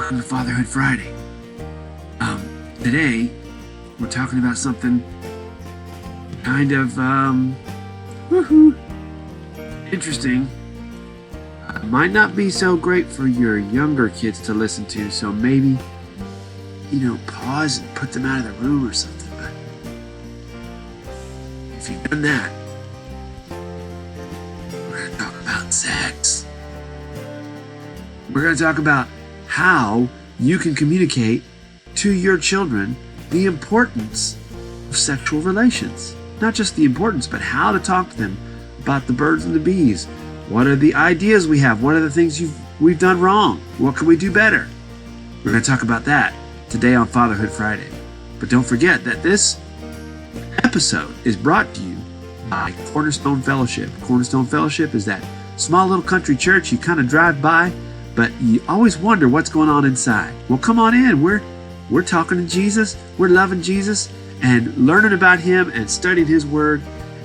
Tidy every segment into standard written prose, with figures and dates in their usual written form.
Welcome to Fatherhood Friday. Today we're talking about something kind of interesting. Might not be so great for your younger kids to listen to, so maybe pause and put them out of the room or something. But if you've done that, we're going to talk about sex. We're going to talk about how you can communicate to your children the importance of sexual relations. Not just the importance, but how to talk to them about the birds and the bees. What are the ideas we have? What are the things we've done wrong? What can we do better? We're going to talk about that today on Fatherhood Friday. But don't forget that this episode is brought to you by Cornerstone Fellowship. Cornerstone Fellowship is that small little country church you kind of drive by, but you always wonder what's going on inside. Well, come on in. We're talking to Jesus. We're loving Jesus and learning about him and studying his word.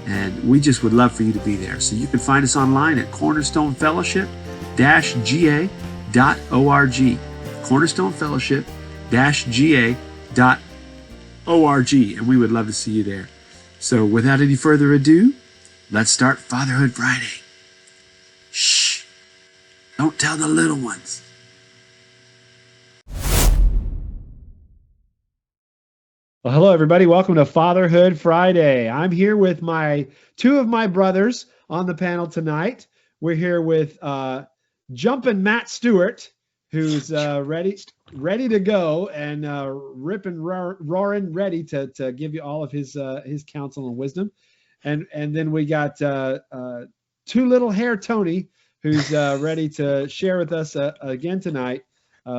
And we just would love for you to be there. So you can find us online at cornerstonefellowship-ga.org. cornerstonefellowship-ga.org. And we would love to see you there. So without any further ado, let's start Fatherhood Friday. Shh. Don't tell the little ones. Well, hello, everybody. Welcome to Fatherhood Friday. I'm here with two of my brothers on the panel tonight. We're here with Jumpin' Matt Stewart, who's ready to go and ripping, roaring, ready to give you all of his counsel and wisdom. And then we got Two Little Hair Tony, who's ready to share with us again tonight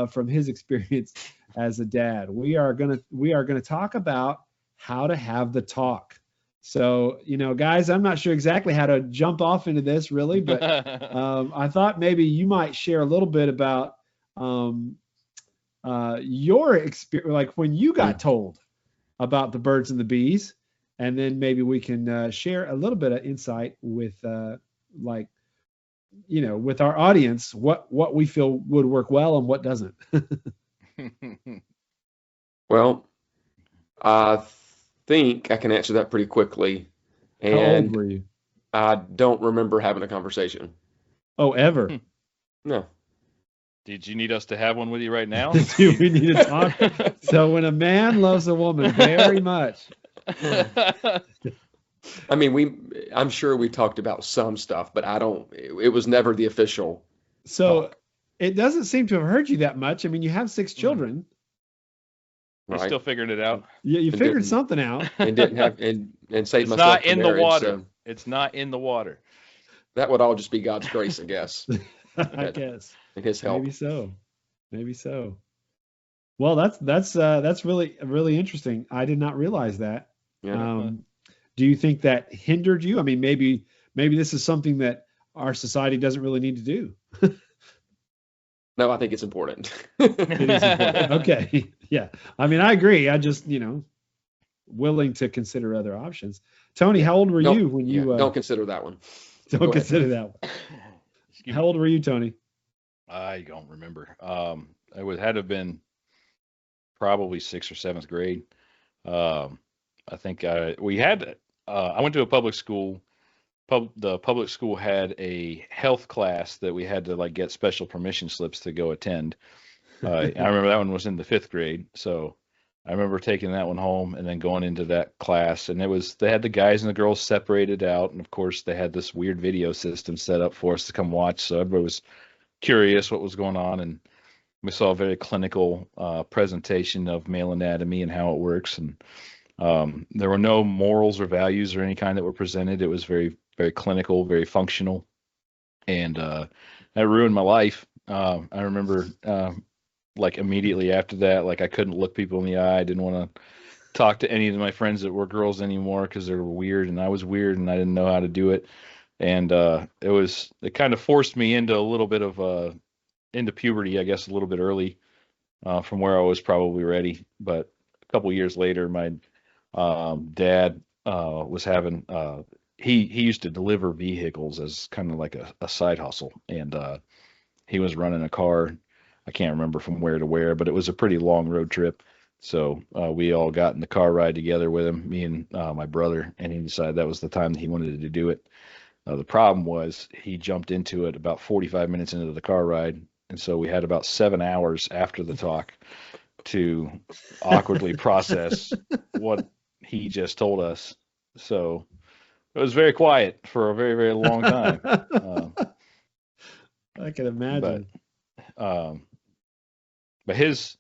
from his experience as a dad. We are gonna talk about how to have the talk. So, guys, I'm not sure exactly how to jump off into this really, but I thought maybe you might share a little bit about your experience, like when you got told about the birds and the bees, and then maybe we can share a little bit of insight with with our audience, what we feel would work well and what doesn't. Well, I think I can answer that pretty quickly. How old were you? I don't remember having a conversation. Oh, ever? No. Did you need us to have one with you right now? Do we need to talk? So when a man loves a woman very much. I mean, I'm sure we talked about some stuff, but it was never the official. So talk. It doesn't seem to have hurt you that much. I mean, you have 6 children. You're still figuring it out. Yeah, you figured something out. And didn't have and saved It's myself not from in the marriage, water. so It's not in the water. that would all just be God's grace, I guess. I guess. And his help. Maybe so. Well, that's really, really interesting. I did not realize that. Yeah. Do you think that hindered you? I mean, maybe this is something that our society doesn't really need to do. No, I think it's important. It is important. Okay. Yeah. I mean, I agree. I just, willing to consider other options. Tony, how old were you when you don't consider that one. Don't consider that one. How old were you, Tony? I don't remember. It had to have been probably 6th or 7th grade. I think we had. I went to a public school. The public school had a health class that we had to get special permission slips to go attend. I remember that one was in the 5th grade, so I remember taking that one home and then going into that class. And they had the guys and the girls separated out, and of course they had this weird video system set up for us to come watch. So everybody was curious what was going on, and we saw a very clinical presentation of male anatomy and how it works. And there were no morals or values or any kind that were presented. It was very, very clinical, very functional, and that ruined my life. I remember immediately after that, I couldn't look people in the eye. I didn't want to talk to any of my friends that were girls anymore because they were weird and I was weird and I didn't know how to do it. And it kind of forced me into a little bit of into puberty, I guess, a little bit early from where I was probably ready. But a couple years later, my dad was having he used to deliver vehicles as kind of like a side hustle, and he was running a car I can't remember from where to where, but it was a pretty long road trip. So we all got in the car ride together with him, me and my brother, and he decided that was the time that he wanted to do it. The problem was he jumped into it about 45 minutes into the car ride, and so we had about 7 hours after the talk to awkwardly process what he just told us. So it was very quiet for a very, very long time. I can imagine. Um, but his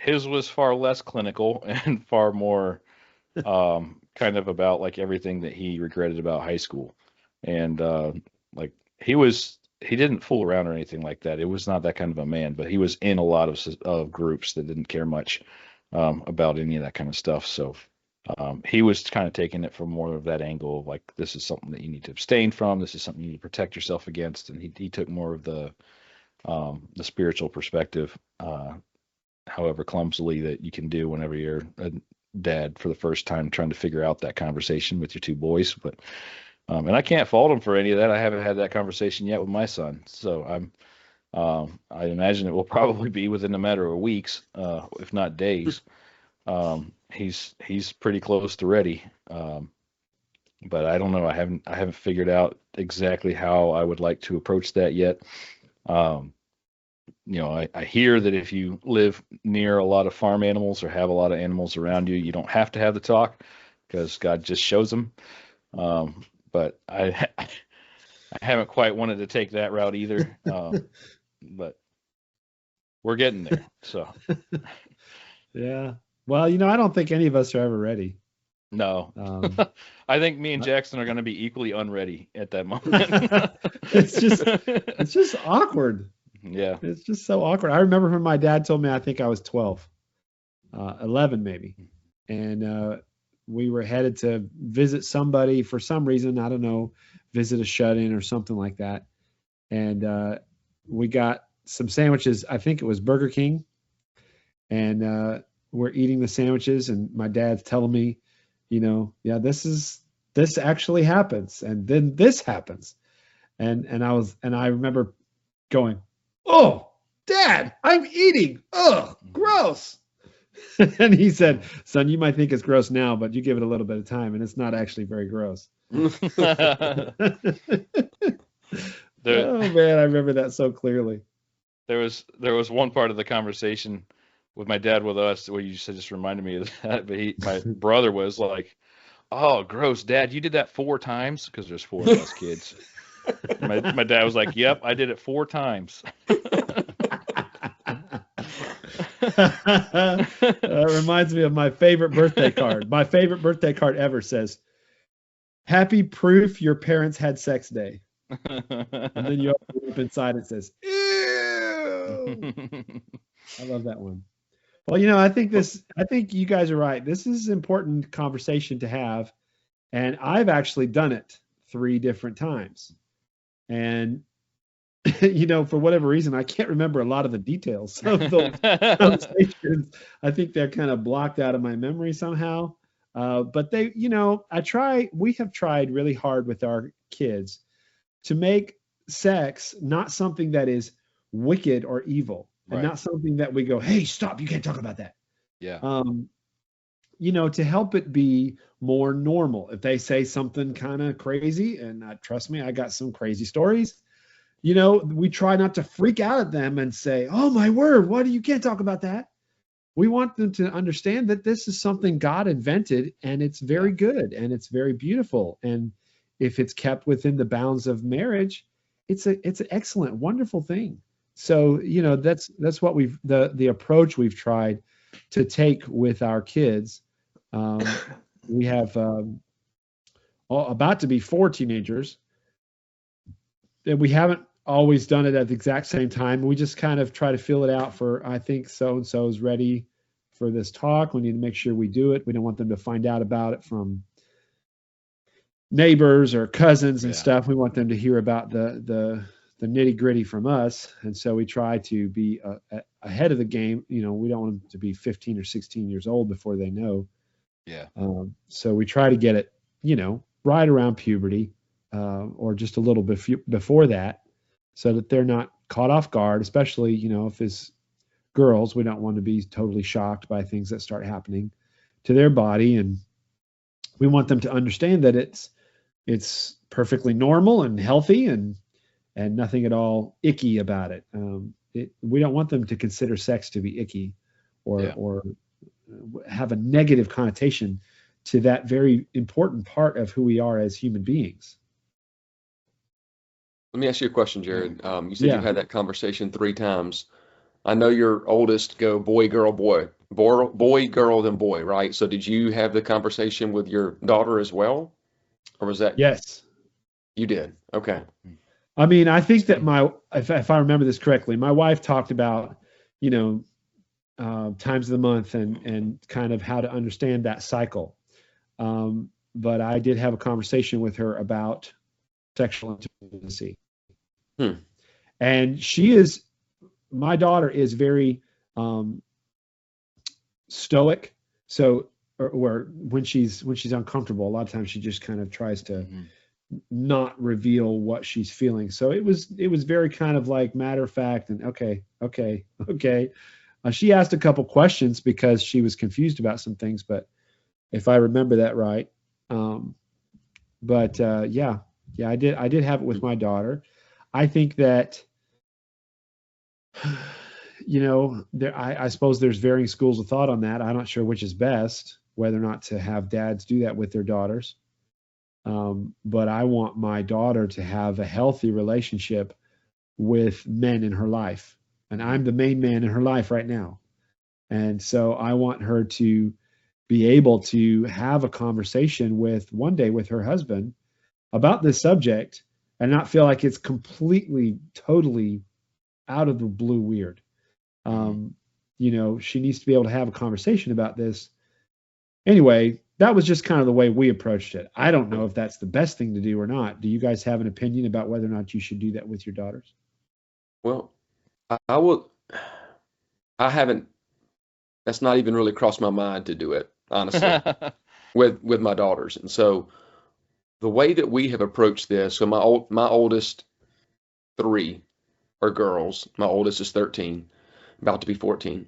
was far less clinical and far more kind of about like everything that he regretted about high school. And like he didn't fool around or anything like that. It was not that kind of a man, but he was in a lot of groups that didn't care much about any of that kind of stuff. So he was kind of taking it from more of that angle of like, this is something that you need to abstain from. This is something you need to protect yourself against. And he took more of the spiritual perspective, however clumsily that you can do whenever you're a dad for the first time trying to figure out that conversation with your two boys. But and I can't fault him for any of that. I haven't had that conversation yet with my son, so I imagine it will probably be within a matter of weeks, if not days. He's pretty close to ready, but I don't know. I haven't figured out exactly how I would like to approach that yet. I hear that if you live near a lot of farm animals or have a lot of animals around you, you don't have to have the talk because God just shows them. But I haven't quite wanted to take that route either. But we're getting there. So Yeah. Well, I don't think any of us are ever ready. no, I think me and Jackson are going to be equally unready at that moment. It's just awkward. Yeah. It's just so awkward. I remember when my dad told me, I think I was 12, 11 maybe. And we were headed to visit somebody for some reason. I don't know, visit a shut-in or something like that. And we got some sandwiches. I think it was Burger King. And we're eating the sandwiches. And my dad's telling me, yeah, this actually happens. And then this happens. And I remember going, "Oh, Dad, I'm eating. Oh, gross." And he said, "Son, you might think it's gross now, but you give it a little bit of time, and it's not actually very gross." Oh man, I remember that so clearly. There was one part of the conversation with my dad with us where you just reminded me of that. But my brother was like, "Oh, gross, Dad, you did that 4 times?" Because there's 4 of us kids. My dad was like, "Yep, I did it 4 times." It reminds me of my favorite birthday card. My favorite birthday card ever says, "Happy proof your parents had sex day." And then you open up inside, it says, "Ew." I love that one. Well, I think you guys are right. This is an important conversation to have. And I've actually done it 3 different times. And for whatever reason, I can't remember a lot of the details of those conversations. I think they're kind of blocked out of my memory somehow. But we have tried really hard with our kids to make sex not something that is wicked or evil, and not something that we go, "Hey, stop, you can't talk about that." Yeah. To help it be more normal. If they say something kind of crazy, and trust me, I got some crazy stories, we try not to freak out at them and say, "Oh my word, you can't talk about that." We want them to understand that this is something God invented, and it's very good, and it's very beautiful. And if it's kept within the bounds of marriage, it's an excellent, wonderful thing. So, that's what the approach we've tried to take with our kids. We have about to be 4 teenagers. And we haven't always done it at the exact same time. We just kind of try to feel it out for, I think so-and-so is ready for this talk. We need to make sure we do it. We don't want them to find out about it from neighbors or cousins and stuff. We want them to hear about the nitty gritty from us. And so we try to be ahead of the game. We don't want them to be 15 or 16 years old before they know. Yeah. So we try to get it, right around puberty, or just a little bit before that, so that they're not caught off guard, especially, if it's girls. We don't want to be totally shocked by things that start happening to their body. And we want them to understand that it's perfectly normal and healthy, and nothing at all icky about it. We don't want them to consider sex to be icky or have a negative connotation to that very important part of who we are as human beings. Let me ask you a question, Jared. You said Yeah. you've had that conversation 3 times. I know your oldest go boy, girl, boy, boy, girl, then boy, right? So did you have the conversation with your daughter as well? Or was that Yes. you did? Okay. I mean, I think that if I remember this correctly, my wife talked about, times of the month and kind of how to understand that cycle. But I did have a conversation with her about sexual intimacy. And my daughter is very stoic. So, or when she's uncomfortable, a lot of times she just kind of tries to not reveal what she's feeling. So it was very kind of like matter of fact and okay. She asked a couple questions because she was confused about some things, but if I remember that right. Yeah, I did have it with my daughter. I think that, I suppose there's varying schools of thought on that. I'm not sure which is best, whether or not to have dads do that with their daughters. But I want my daughter to have a healthy relationship with men in her life. And I'm the main man in her life right now. And so I want her to be able to have a conversation one day with her husband about this subject and not feel like it's completely, totally out of the blue weird. She needs to be able to have a conversation about this. Anyway, that was just kind of the way we approached it. I don't know if that's the best thing to do or not. Do you guys have an opinion about whether or not you should do that with your daughters? Well, I haven't, that's not even really crossed my mind to do it, honestly, with my daughters. And so the way that we have approached this, so my oldest 3 are girls. My oldest is 13, about to be 14.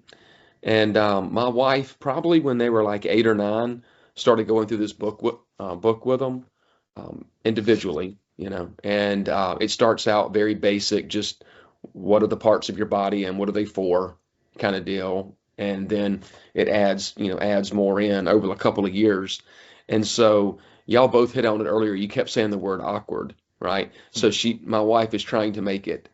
And my wife, probably when they were like 8 or 9, started going through this book with them individually, and it starts out very basic, just what are the parts of your body and what are they for kind of deal. And then it adds more in over a couple of years. And so y'all both hit on it earlier. You kept saying the word awkward, right? So my wife is trying to make it,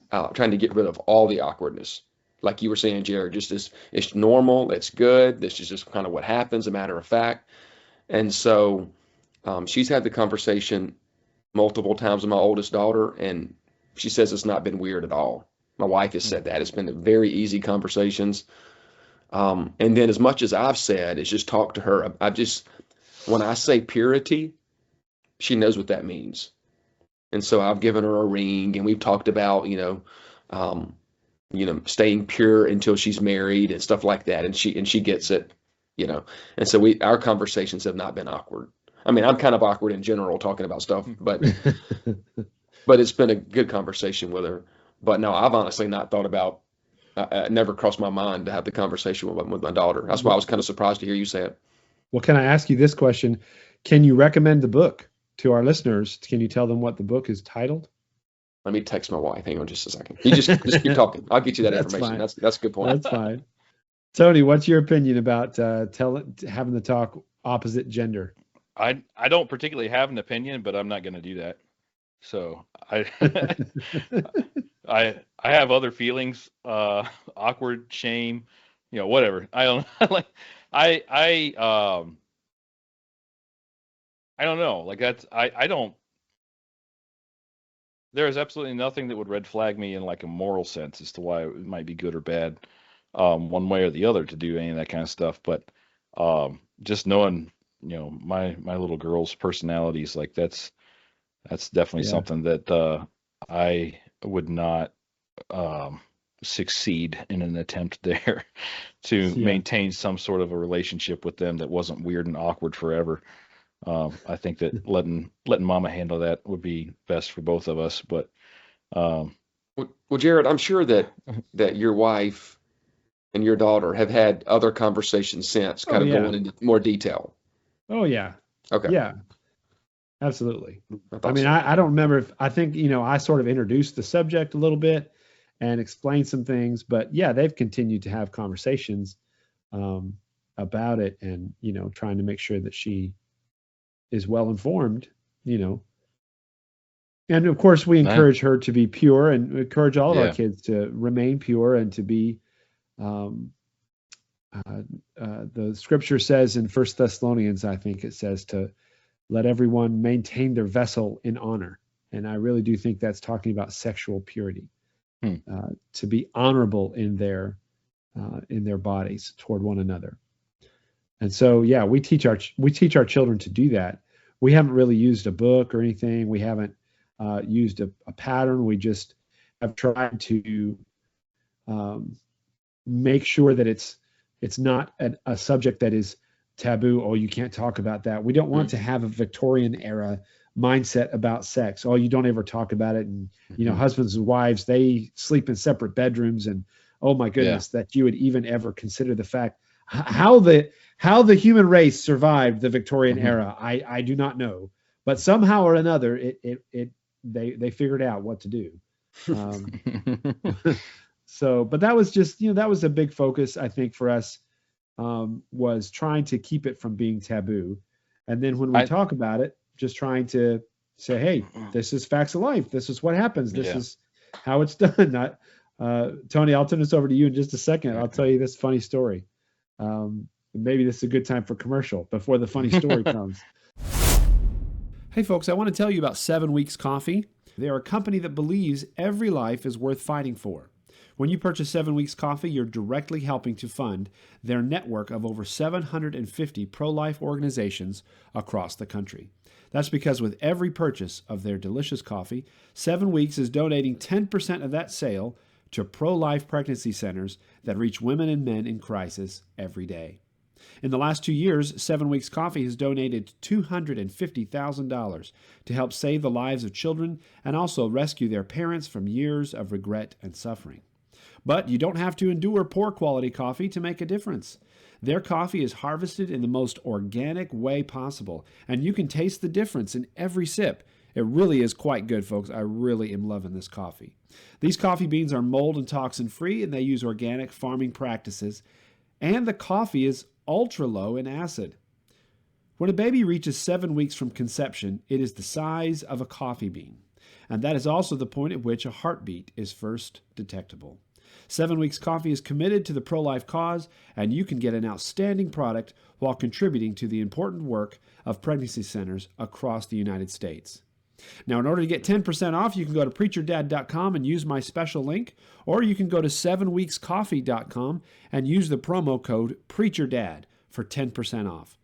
trying to get rid of all the awkwardness. Like you were saying, Jared, it's normal, it's good. This is just kind of what happens, a matter of fact. And so she's had the conversation multiple times with my oldest daughter, and she says it's not been weird at all. My wife has said that. It's been very easy conversations. And then as much as I've said, is just talk to her. When I say purity, she knows what that means. And so I've given her a ring, and we've talked about, staying pure until she's married and stuff like that. And she gets it, and so our conversations have not been awkward. I mean, I'm kind of awkward in general talking about stuff, but it's been a good conversation with her. But no, I've honestly not thought about, it never crossed my mind to have the conversation with my daughter. That's why I was kind of surprised to hear you say it. Well, can I ask you this question? Can you recommend the book to our listeners? Can you tell them what the book is titled? Let me text my wife. Hang on just a second. You just keep talking. I'll get you that information. Fine. That's a good point. That's fine. Tony, what's your opinion about having the talk opposite gender? I don't particularly have an opinion, but I'm not going to do that. So I I have other feelings, awkward, shame, whatever. I don't like I don't know. Like that's I don't. There is absolutely nothing that would red flag me in like a moral sense as to why it might be good or bad, one way or the other to do any of that kind of stuff. But just knowing, my little girl's personalities, like that's definitely something that I would not succeed in an attempt there to maintain some sort of a relationship with them that wasn't weird and awkward forever. I think that letting mama handle that would be best for both of us. But Well, Well, Jared, I'm sure that your wife and your daughter have had other conversations since, Oh kind of yeah. going into more detail. Oh yeah. Okay, Yeah, absolutely. I I thought mean, so. I don't remember if I think, I sort of introduced the subject a little bit and explained some things, but yeah, they've continued to have conversations um, about it and, trying to make sure that she is well informed, you know. And of course, we No. encourage her to be pure and encourage all of our Yeah. kids to remain pure and to be, um, the scripture says in First Thessalonians, I think it says to let everyone maintain their vessel in honor. And I really do think that's talking about sexual purity, Hmm. to be honorable in their bodies toward one another. And so, yeah, we teach our children to do that. We haven't really used a book or anything. We haven't used a pattern. We just have tried to um, make sure that it's not a subject that is taboo. Oh, you can't talk about that. We don't want to have a Victorian era mindset about sex. Oh, you don't ever talk about it. And Mhm. husbands and wives, they sleep in separate bedrooms. And oh my goodness, that you would even ever consider the fact how the human race survived the Victorian Mhm. era. I do not know, but somehow or another, they figured out what to do. Um, so, but that was just, that was a big focus, I think, for us, was trying to keep it from being taboo. And then when we I talk about it, just trying to say, hey, this is facts of life. This is what happens. This Yeah. is how it's done. Tony, I'll turn this over to you in just a second. I'll tell you this funny story. Maybe this is a good time for commercial before the funny story comes. Hey, folks, I want to tell you about 7 Weeks Coffee. They are a company that believes every life is worth fighting for. When you purchase 7 Weeks Coffee, you're directly helping to fund their network of over 750 pro-life organizations across the country. That's because with every purchase of their delicious coffee, 7 Weeks is donating 10% of that sale to pro-life pregnancy centers that reach women and men in crisis every day. In the last 2 years, 7 Weeks Coffee has donated $250,000 to help save the lives of children and also rescue their parents from years of regret and suffering. But you don't have to endure poor quality coffee to make a difference. Their coffee is harvested in the most organic way possible, and you can taste the difference in every sip. It really is quite good, folks. I really am loving this coffee. These coffee beans are mold and toxin free, and they use organic farming practices, and the coffee is ultra low in acid. When a baby reaches 7 weeks from conception, it is the size of a coffee bean, and that is also the point at which a heartbeat is first detectable. 7 Weeks Coffee is committed to the pro-life cause, and you can get an outstanding product while contributing to the important work of pregnancy centers across the United States. Now, in order to get 10% off, you can go to preacherdad.com and use my special link, or you can go to 7weekscoffee.com and use the promo code PREACHERDAD for 10% off.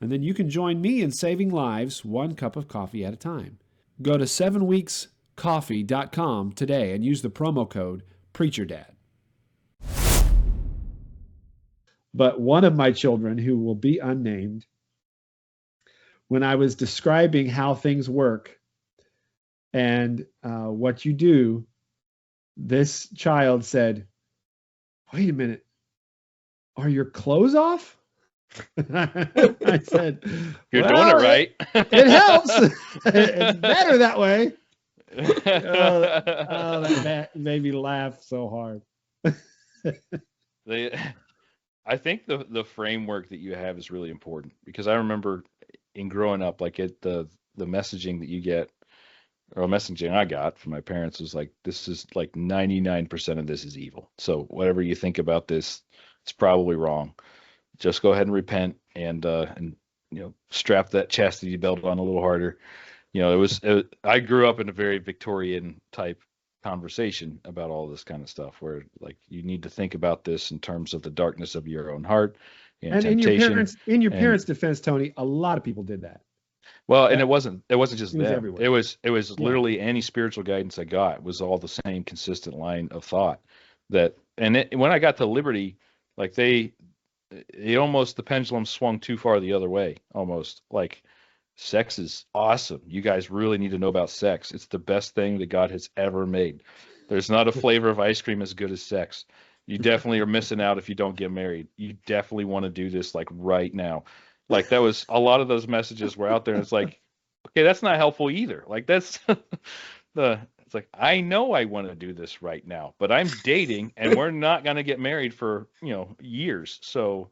And then you can join me in saving lives one cup of coffee at a time. Go to 7weekscoffee.com today and use the promo code PREACHERDAD. But one of my children, who will be unnamed, when I was describing how things work and what you do, this child said, "Wait a minute, are your clothes off?" I said, You're doing it right. It helps. It's better that way. That made me laugh so hard. I think the framework that you have is really important, because I remember in growing up, like the messaging that you get, or messaging I got from my parents, was like, this is like 99% of this is evil. So whatever you think about this, it's probably wrong. Just go ahead and repent and strap that chastity belt on a little harder. I grew up in a very Victorian type conversation about all this kind of stuff, where like you need to think about this in terms of the darkness of your own heart and And temptation. in your parents' defense, Tony, a lot of people did that. Well, and it wasn't just It was them. everywhere. It was literally any spiritual guidance I got was all the same consistent line of thought. When I got to Liberty, like the pendulum swung too far the other way, almost like, sex is awesome. You guys really need to know about sex. It's the best thing that God has ever made. There's not a flavor of ice cream as good as sex. You definitely are missing out if you don't get married. You definitely want to do this like right now. Like that was a lot of those messages were out there. And it's like, okay, that's not helpful either. Like that's it's like, I know I want to do this right now, but I'm dating and we're not going to get married for, years. So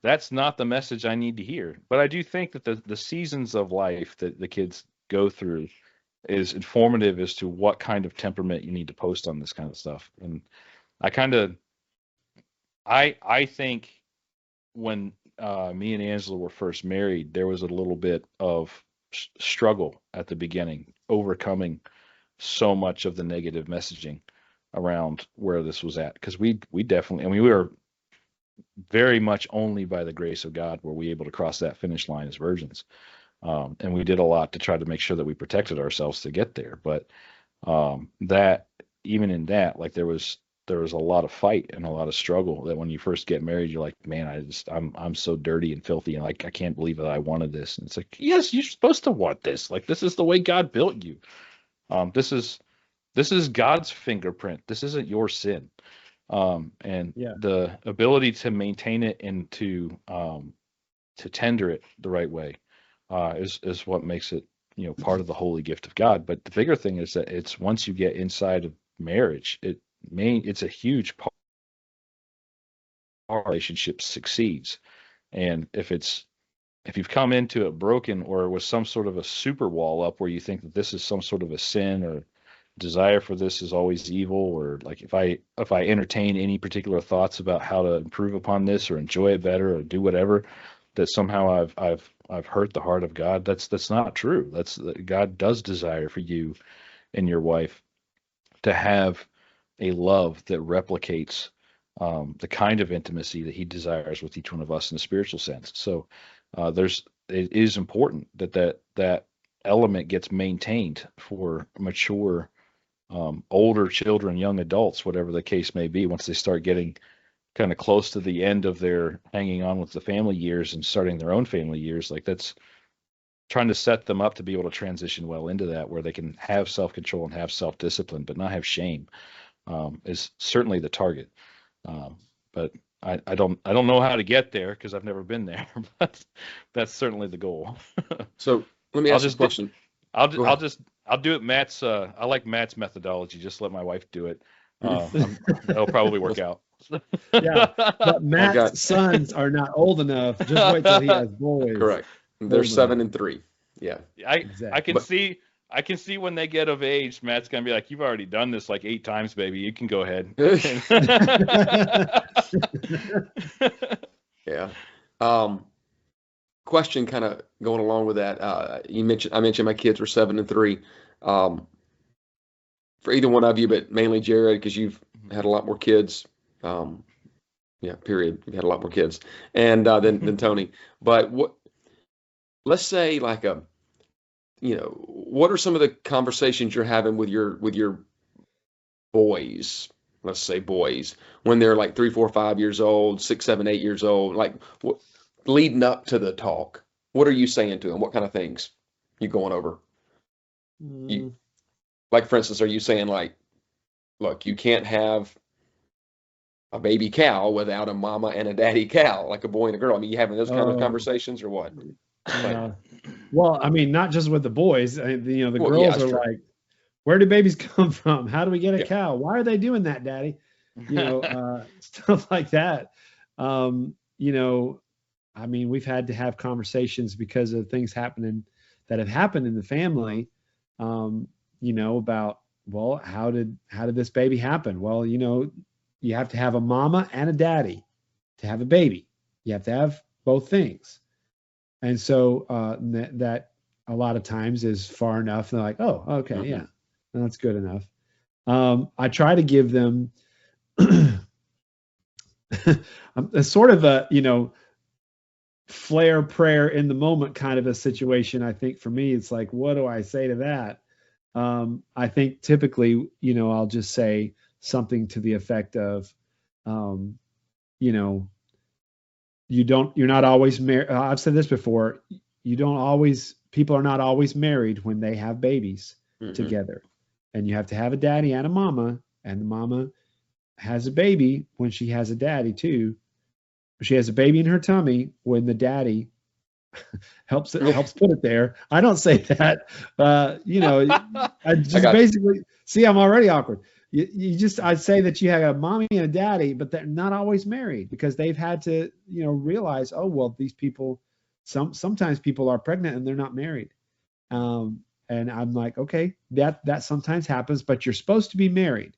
that's not the message I need to hear. But I do think that the seasons of life that the kids go through is informative as to what kind of temperament you need to post on this kind of stuff. And I kind of, I think when me and Angela were first married, there was a little bit of struggle at the beginning, overcoming so much of the negative messaging around where this was at. Because we definitely, we were very much only by the grace of God were we able to cross that finish line as virgins. And we did a lot to try to make sure that we protected ourselves to get there. But that even in that, like there was a lot of fight and a lot of struggle that when you first get married, you're like, man, I'm so dirty and filthy. And like, I can't believe that I wanted this. And it's like, yes, you're supposed to want this. Like, this is the way God built you. This is God's fingerprint. This isn't your sin. And the ability to maintain it and to tender it the right way is what makes it, part of the holy gift of God. But the bigger thing is that it's once you get inside of marriage, it's a huge part of our relationship succeeds. And if you've come into it broken or with some sort of a super wall up where you think that this is some sort of a sin or desire for this is always evil, or like if I entertain any particular thoughts about how to improve upon this or enjoy it better or do whatever, that somehow I've hurt the heart of God. That's not true. God does desire for you and your wife to have a love that replicates the kind of intimacy that he desires with each one of us in a spiritual sense. So it is important that element gets maintained for mature older children, young adults, whatever the case may be, once they start getting kind of close to the end of their hanging on with the family years and starting their own family years. Like that's trying to set them up to be able to transition well into that, where they can have self-control and have self-discipline, but not have shame, is certainly the target. But I don't know how to get there because I've never been there, but that's certainly the goal. So let me ask you a question. I'll do it Matt's. I like Matt's methodology. Just let my wife do it. That'll probably work out. Yeah, but Matt's sons are not old enough. Just wait till he has boys. Correct. They're 7 and 3. Yeah. I can see when they get of age, Matt's gonna be like, "You've already done this like 8 times, baby. You can go ahead." Yeah. Question kind of going along with that. I mentioned my kids were 7 and 3. For either one of you, but mainly Jared, because you've had a lot more kids. Period. You've had a lot more kids, and than Tony. But let's say like what are some of the conversations you're having with your boys? Let's say boys when they're like 3, 4, 5 years old, 6, 7, 8 years old. Like leading up to the talk, what are you saying to them? What kind of things you going over? Like, for instance, are you saying like, look, you can't have a baby cow without a mama and a daddy cow, like a boy and a girl? I mean, you having those kind of conversations or what? Well, I mean, not just with the boys. The girls are true. Like, where do babies come from? How do we get a cow? Why are they doing that, Daddy? Stuff like that. I mean, we've had to have conversations because of things that have happened in the family. About, well, how did this baby happen? Well, you have to have a mama and a daddy to have a baby. You have to have both things. And so that a lot of times is far enough. They're like, oh, okay, yeah, that's good enough. I try to give them a sort of a, flare prayer in the moment kind of a situation. I think for me, it's like, what do I say to that? I think typically, I'll just say something to the effect of, you're not always married. I've said this before. People are not always married when they have babies together. and you have to have a daddy and a mama, and the mama has a baby when she has a daddy too. She has a baby in her tummy when the daddy helps put it there. I don't say that. I just got basically see. I'm already awkward. I'd say that you have a mommy and a daddy, but they're not always married because they've had to, realize, oh well, these people. Sometimes people are pregnant and they're not married. And I'm like, okay, that sometimes happens, but you're supposed to be married,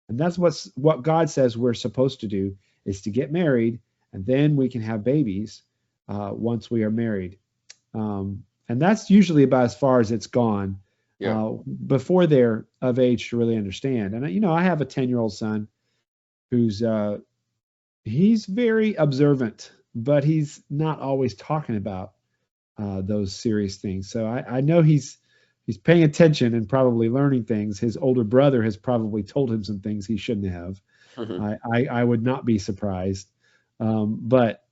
and that's what God says we're supposed to do is to get married, and then we can have babies once we are married. And that's usually about as far as it's gone before they're of age to really understand. And I have a 10-year-old son who's he's very observant, but he's not always talking about those serious things. So I know he's paying attention and probably learning things. His older brother has probably told him some things he shouldn't have. I would not be surprised. But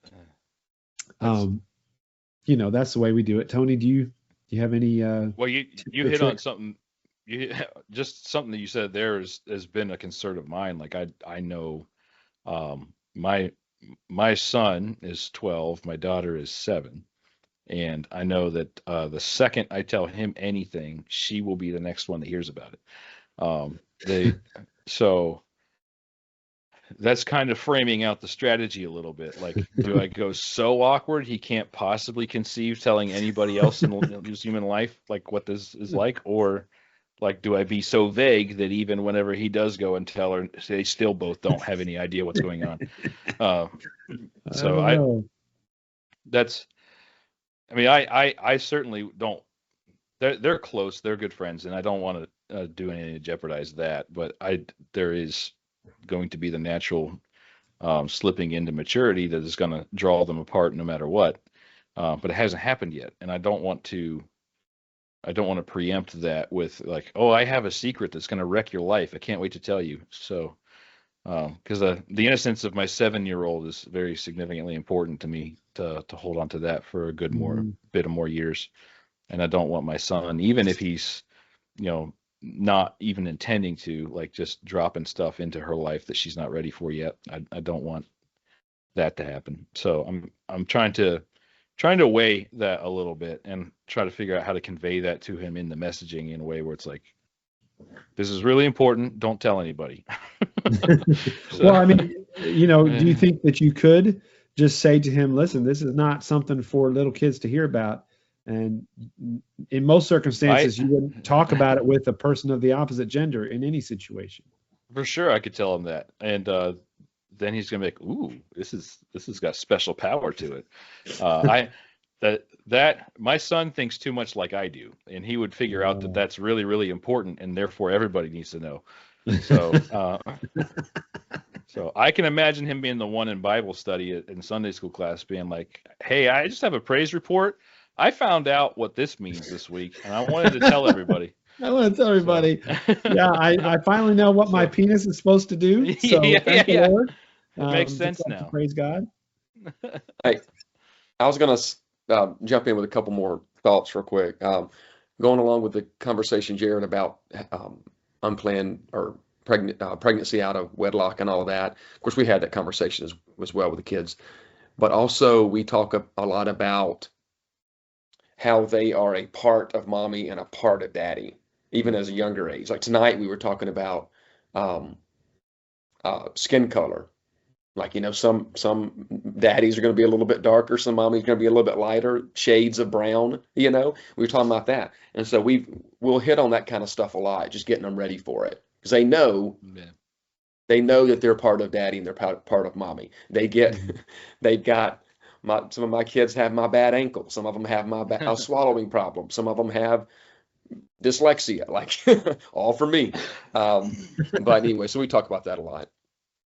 that's the way we do it. Tony, do you have any? Well, you hit on something. Just something that you said there has been a concern of mine. Like I know, my son is 12, my daughter is 7, and I know that the second I tell him anything, she will be the next one that hears about it. So that's kind of framing out the strategy a little bit. Like, do I go so awkward he can't possibly conceive telling anybody else in his human life like what this is like, or like do I be so vague that even whenever he does go and tell her, they still both don't have any idea what's going on? I certainly don't. They're close, they're good friends, and I don't want to do anything to jeopardize that. But there is going to be the natural slipping into maturity that is going to draw them apart no matter what. But it hasn't happened yet, and I don't want to preempt that with like, oh, I have a secret that's going to wreck your life. I can't wait to tell you. So, because the innocence of my 7-year-old is very significantly important to me to hold on to that for a good bit of more years. And I don't want my son, even if he's, not even intending to, like, just dropping stuff into her life that she's not ready for yet. I don't want that to happen. So I'm trying to weigh that a little bit and try to figure out how to convey that to him in the messaging in a way where it's like, this is really important. Don't tell anybody. Well, I mean, do you think that you could just say to him, listen, this is not something for little kids to hear about? And in most circumstances, you wouldn't talk about it with a person of the opposite gender in any situation. For sure, I could tell him that. And then he's gonna be like, ooh, this has got special power to it. My son thinks too much like I do, and he would figure out that that's really, really important, and therefore everybody needs to know. So, so I can imagine him being the one in Bible study in Sunday school class, being like, "Hey, I just have a praise report. I found out what this means this week, and I wanted to tell everybody." I want to tell everybody. Yeah, I finally know what my penis is supposed to do. So thank the Lord. It makes sense now. Praise God. Hey, I was going to jump in with a couple more thoughts real quick. Going along with the conversation, Jared, about unplanned or pregnancy out of wedlock and all of that. Of course, we had that conversation as well with the kids. But also we talk a lot about how they are a part of mommy and a part of daddy, even as a younger age. Like tonight, we were talking about skin color. Like, some daddies are going to be a little bit darker, some mommies are going to be a little bit lighter, shades of brown. We were talking about that, and so we'll hit on that kind of stuff a lot, just getting them ready for it, because they know that they're part of daddy and they're part of mommy. They've got. Some of my kids have my bad ankle. Some of them have my swallowing problem. Some of them have dyslexia, like all for me. But anyway, so we talk about that a lot.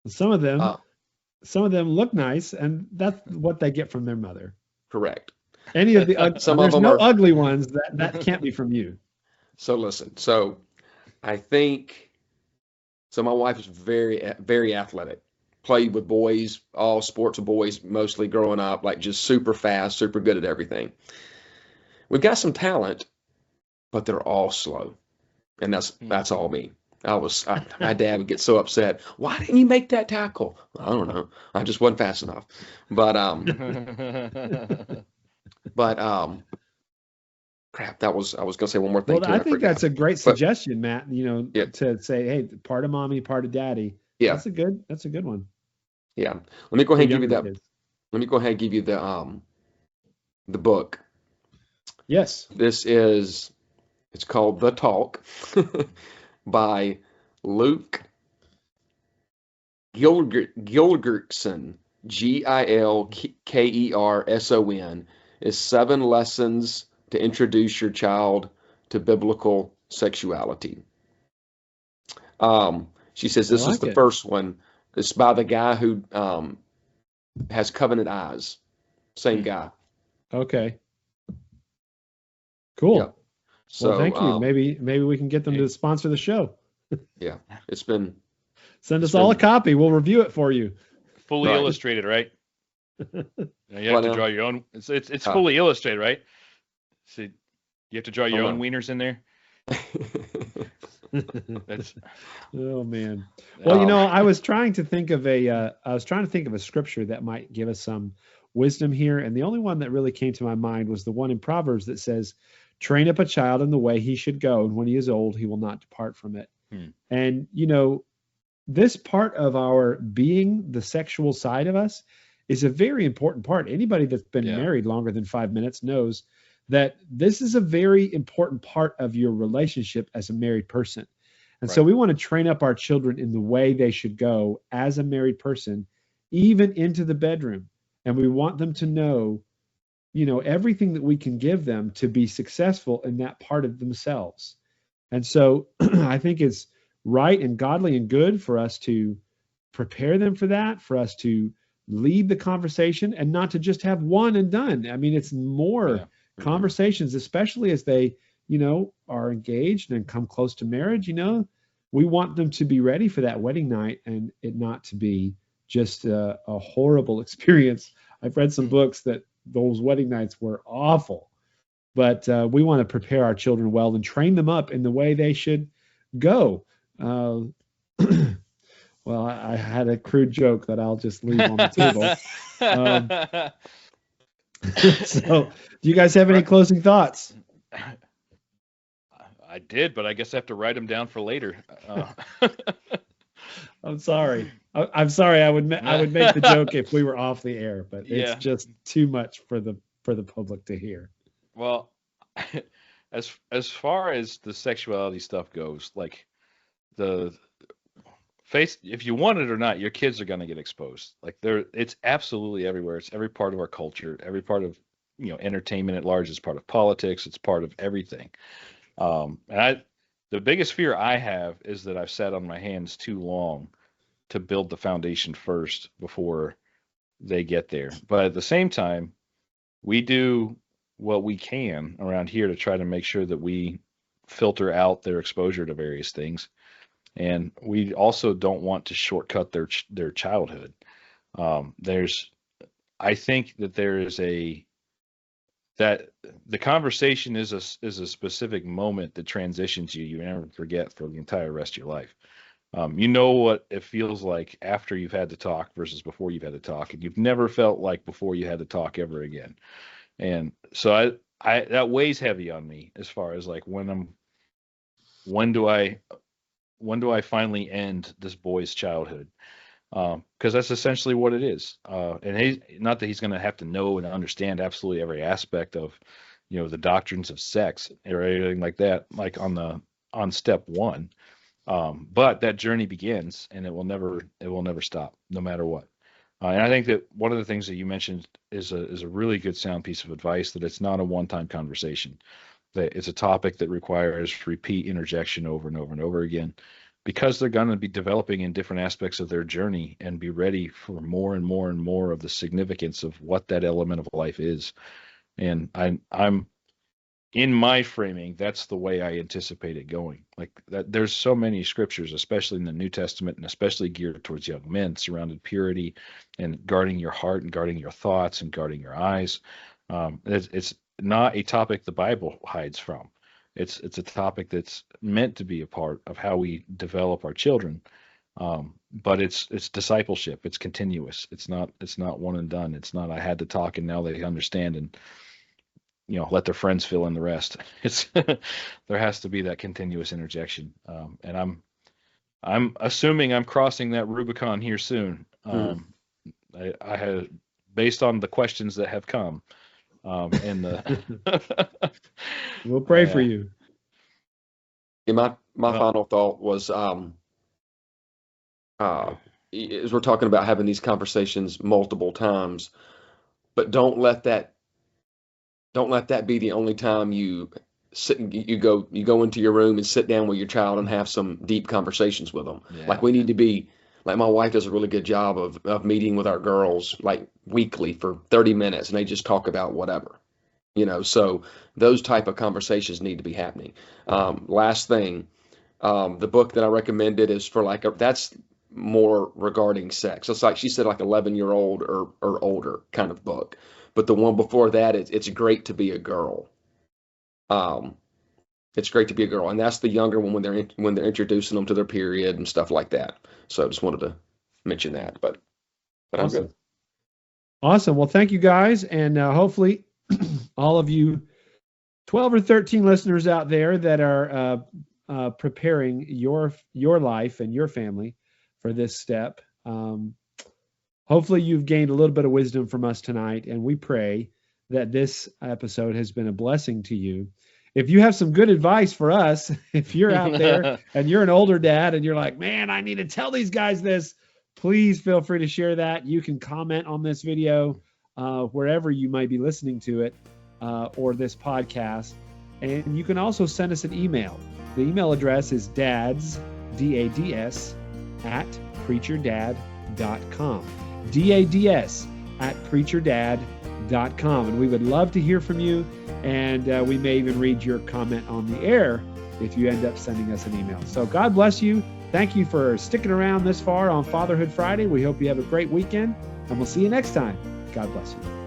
Some of them look nice, and that's what they get from their mother. Correct. Any of the there's no ugly ones that can't be from you. So listen. So I think my wife is very, very athletic. Played with boys, all sports with boys, mostly growing up, like just super fast, super good at everything. We've got some talent, but they're all slow. And that's all me. My dad would get so upset. Why didn't you make that tackle? I don't know. I just wasn't fast enough. But crap. I was gonna say one more thing Well, too, I and I think forgot. that's a great But suggestion, Matt. yeah, To say, hey, part of mommy, part of daddy. yeah, That's a good one yeah. Let me go for ahead and give you younger that. kids. Let me go ahead and give you the book. Yes. It's called The Talk by Luke Gilgerson, Gilkerson. Is 7 lessons to introduce your child to biblical sexuality. She says I this is like the it. first one. It's by the guy who has covenant eyes. Same guy. Okay. Yep. Cool. Well, So thank you. Maybe we can get them to sponsor the show. yeah, it's been Send it's us all a been copy. We'll review it for you. Fully right. illustrated, right? You What have to now? draw your own. It's fully illustrated, right? So you have to draw your Hold own on. wieners in there. That's Oh man. Well, I was trying to think of a scripture that might give us some wisdom here, and the only one that really came to my mind was the one in Proverbs that says, "Train up a child in the way he should go, and when he is old, he will not depart from it." And this part of our being, the sexual side of us, is a very important part. Anybody that's been married longer than 5 minutes knows that this is a very important part of your relationship as a married person. And so we want to train up our children in the way they should go as a married person, even into the bedroom. And we want them to know, everything that we can give them to be successful in that part of themselves. And so I think it's right and godly and good for us to prepare them for that, for us to lead the conversation and not to just have one and done. I mean, it's more conversations, especially as they, are engaged and come close to marriage, we want them to be ready for that wedding night and it not to be just a horrible experience. I've read some books that those wedding nights were awful, but we want to prepare our children well and train them up in the way they should go. Well, I had a crude joke that I'll just leave on the table. So, do you guys have any closing thoughts? I did, but I guess I have to write them down for later. I'm sorry. I'm sorry. I would make the joke if we were off the air, but it's just too much for the public to hear. Well, as far as the sexuality stuff goes, like if you want it or not, your kids are going to get exposed. Like it's absolutely everywhere. It's every part of our culture, every part of entertainment at large. It's part of politics. It's part of everything. The biggest fear I have is that I've sat on my hands too long to build the foundation first before they get there. But at the same time, we do what we can around here to try to make sure that we filter out their exposure to various things. And we also don't want to shortcut their childhood. I think that that the conversation is a specific moment that transitions you never forget for the entire rest of your life. You know what it feels like after you've had to talk versus before you've had to talk, and you've never felt like before you had to talk ever again. And so I that weighs heavy on me as far as like when do I finally end this boy's childhood? Because that's essentially what it is. And he's not that he's going to have to know and understand absolutely every aspect of, the doctrines of sex or anything like that, like on step one. But that journey begins, and it will never stop, no matter what. And I think that one of the things that you mentioned is a really good sound piece of advice, that it's not a one-time conversation. That it's a topic that requires repeat interjection over and over and over again, because they're going to be developing in different aspects of their journey and be ready for more and more and more of the significance of what that element of life is. And I'm in my framing, that's the way I anticipate it going. Like that, there's so many scriptures, especially in the New Testament, and especially geared towards young men, surrounded purity and guarding your heart and guarding your thoughts and guarding your eyes. It's not a topic the Bible hides from. it's a topic that's meant to be a part of how we develop our children. But it's discipleship. It's continuous. It's not one and done. It's not I had to talk and now they understand and let their friends fill in the rest. It's there has to be that continuous interjection. And I'm assuming I'm crossing that Rubicon here soon. I had, based on the questions that have come, and the We'll pray for you. Yeah, my final thought was, as we're talking about having these conversations multiple times, but don't let that be the only time you go into your room and sit down with your child and have some deep conversations with them. Yeah. Like we need to be, like my wife does a really good job of meeting with our girls like weekly for 30 minutes and they just talk about whatever, so those type of conversations need to be happening. Last thing, the book that I recommended is for that's more regarding sex. It's like she said, like 11-year-old or older kind of book. But the one before that, it's great to be a girl. It's great to be a girl, and that's the younger one when they're introducing them to their period and stuff like that. So I just wanted to mention that, but I'm good. Awesome. Well, thank you guys, and hopefully all of you 12 or 13 listeners out there that are preparing your life and your family for this step. Hopefully you've gained a little bit of wisdom from us tonight, and we pray that this episode has been a blessing to you. If you have some good advice for us, if you're out there and you're an older dad and you're like, man, I need to tell these guys this, please feel free to share that. You can comment on this video wherever you might be listening to it or this podcast. And you can also send us an email. The email address is dads, DADS, at preacherdad.com. DADS at preacherdad.com. And we would love to hear from you. And we may even read your comment on the air if you end up sending us an email. So God bless you. Thank you for sticking around this far on Fatherhood Friday. We hope you have a great weekend, and we'll see you next time. God bless you.